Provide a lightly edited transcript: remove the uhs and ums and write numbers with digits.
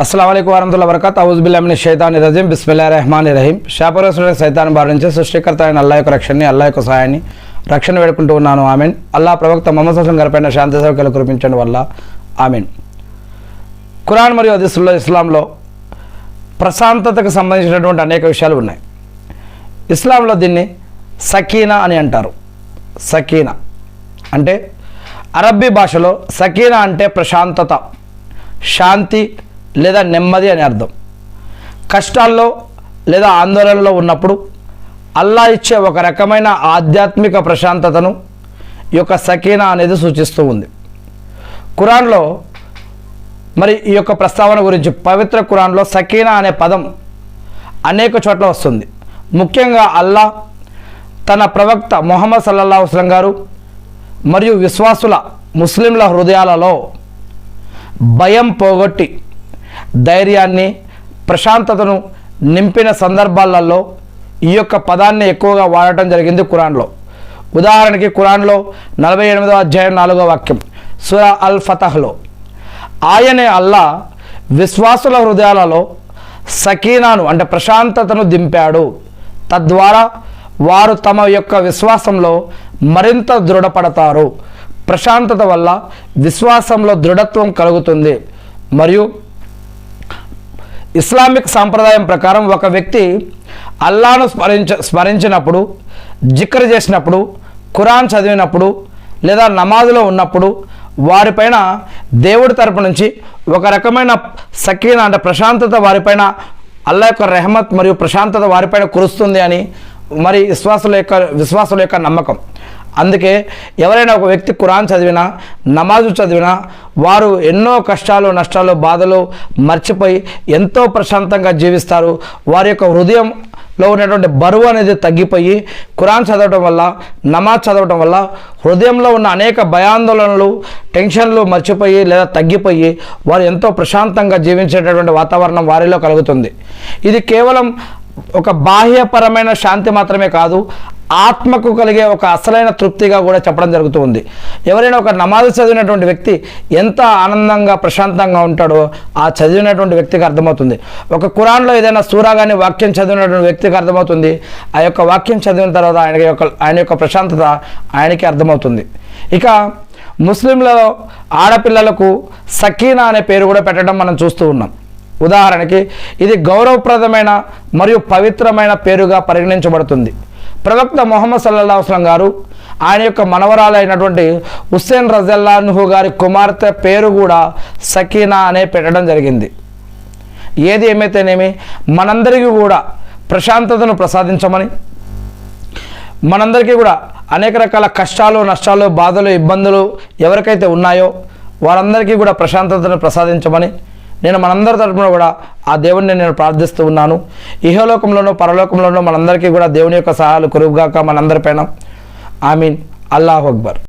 అస్సలాము అలైకుం వరహ్మతుల్లాహి వబరకాతుహు. అఊజు బిల్లాహి మినష్ షైతానిర్ రజీం. బిస్మిల్లాహిర్ రహమానిర్ రహీం. శాపగ్రస్తుడైన సైతాన్ బారి నుంచి సృష్టికర్త అయిన అల్లాహ్ యొక్క రక్షణని, అల్లాహ్ యొక్క సహాయాన్ని, రక్షణ వేడుకుంటూ ఉన్నాను. ఆమీన్. అల్లాహ్ ప్రవక్త ముహమ్మద్ సల్లల్లాహు అలైహి వసల్లం గారిపైన శాంతి సౌఖ్యాలు కురిపించడం వల్ల ఆమీన్. ఖురాన్ మరియు హదీసుల్లో ఇస్లాంలో ప్రశాంతతకు సంబంధించినటువంటి అనేక విషయాలు ఉన్నాయి. ఇస్లాంలో దీన్ని సకీనా అని అంటారు. సకీనా అంటే అరబ్బీ భాషలో సకీనా అంటే ప్రశాంతత, శాంతి లేదా నెమ్మది అని అర్థం. కష్టాల్లో లేదా ఆందోళనలో ఉన్నప్పుడు అల్లా ఇచ్చే ఒక రకమైన ఆధ్యాత్మిక ప్రశాంతతను ఈ యొక్క సకీనా అనేది సూచిస్తూ ఉంది. ఖురాన్లో మరి ఈ యొక్క ప్రస్తావన గురించి పవిత్ర ఖురాన్లో సకీనా అనే పదం అనేక చోట్ల వస్తుంది. ముఖ్యంగా అల్లా తన ప్రవక్త ముహమ్మద్ సల్లల్లాహు అలైహి వసల్లం గారు మరియు విశ్వాసుల ముస్లింల హృదయాలలో భయం పోగొట్టి ధైర్యాన్ని, ప్రశాంతతను నింపిన సందర్భాలలో ఈ యొక్క పదాన్ని ఎక్కువగా వాడటం జరిగింది ఖురాన్లో. ఉదాహరణకి ఖురాన్లో 48వ అధ్యాయం 4వ వాక్యం సూరా అల్ ఫతహ్లో ఆయనే అల్లా విశ్వాసుల హృదయాలలో సకీనాను అంటే ప్రశాంతతను దింపాడు. తద్వారా వారు తమ యొక్క విశ్వాసంలో మరింత దృఢపడతారు. ప్రశాంతత వల్ల విశ్వాసంలో దృఢత్వం కలుగుతుంది. మరియు ఇస్లామిక్ సాంప్రదాయం ప్రకారం ఒక వ్యక్తి అల్లాను స్మరించినప్పుడు, జిక్ర్ చేసినప్పుడు, ఖురాన్ చదివినప్పుడు లేదా నమాజులో ఉన్నప్పుడు వారిపైన దేవుడి తరపు నుంచి ఒక రకమైన సకీనా అంటే ప్రశాంతత వారిపైన, అల్లా యొక్క రెహమత్ మరియు ప్రశాంతత వారిపైన కురుస్తుంది అని మరి విశ్వాసుల యొక్క నమ్మకం. అందుకే ఎవరైనా ఒక వ్యక్తి ఖురాన్ చదివినా, నమాజు చదివినా వారు ఎన్నో కష్టాలు, నష్టాలు, బాధలు మర్చిపోయి ఎంతో ప్రశాంతంగా జీవిస్తారు. వారి యొక్క హృదయంలో ఉన్నటువంటి బరువు అనేది తగ్గిపోయి ఖురాన్ చదవడం వల్ల, నమాజ్ చదవడం వల్ల హృదయంలో ఉన్న అనేక భయాందోళనలు, టెన్షన్లు మర్చిపోయి లేదా తగ్గిపోయి వారు ఎంతో ప్రశాంతంగా జీవించేటటువంటి వాతావరణం వారిలో కలుగుతుంది. ఇది కేవలం ఒక బాహ్యపరమైన శాంతి మాత్రమే కాదు, ఆత్మకు కలిగే ఒక అసలైన తృప్తిగా కూడా చెప్పడం జరుగుతూ ఉంది. ఎవరైనా ఒక నమాజు చదివినటువంటి వ్యక్తి ఎంత ఆనందంగా, ప్రశాంతంగా ఉంటాడో ఆ చదివినటువంటి వ్యక్తికి అర్థమవుతుంది. ఒక ఖురాన్లో ఏదైనా సూరా కానీ వాక్యం చదివినటువంటి వ్యక్తికి అర్థమవుతుంది. ఆ యొక్క వాక్యం చదివిన తర్వాత ఆయన యొక్క ప్రశాంతత ఆయనకి అర్థమవుతుంది. ఇక ముస్లింలలో ఆడపిల్లలకు సకీనా అనే పేరు కూడా పెట్టడం మనం చూస్తూ ఉన్నాం. ఉదాహరణకి ఇది గౌరవప్రదమైన మరియు పవిత్రమైన పేరుగా పరిగణించబడుతుంది. ప్రవక్త ముహమ్మద్ సల్లల్లాహు అలైహి వసల్లం గారు ఆయన యొక్క మనవరాలైనటువంటి హుస్సేన్ రజల్లాహు గారి కుమార్తె పేరు కూడా సకీనా అనే పెట్టడం జరిగింది. ఏది ఏమైతేనేమి మనందరికీ కూడా ప్రశాంతతను ప్రసాదించమని, మనందరికీ కూడా అనేక రకాల కష్టాలు, నష్టాలు, బాధలు, ఇబ్బందులు ఎవరికైతే ఉన్నాయో వారందరికీ కూడా ప్రశాంతతను ప్రసాదించమని నేను మనందరి తరపున కూడా ఆ దేవుడిని నేను ప్రార్థిస్తూ ఉన్నాను. ఇహలోకంలోనూ పరలోకంలోనూ మనందరికీ కూడా దేవుని యొక్క సహాయాలు కురువుగాక మనందరిపైన. ఆమీన్. అల్లాహు అక్బర్.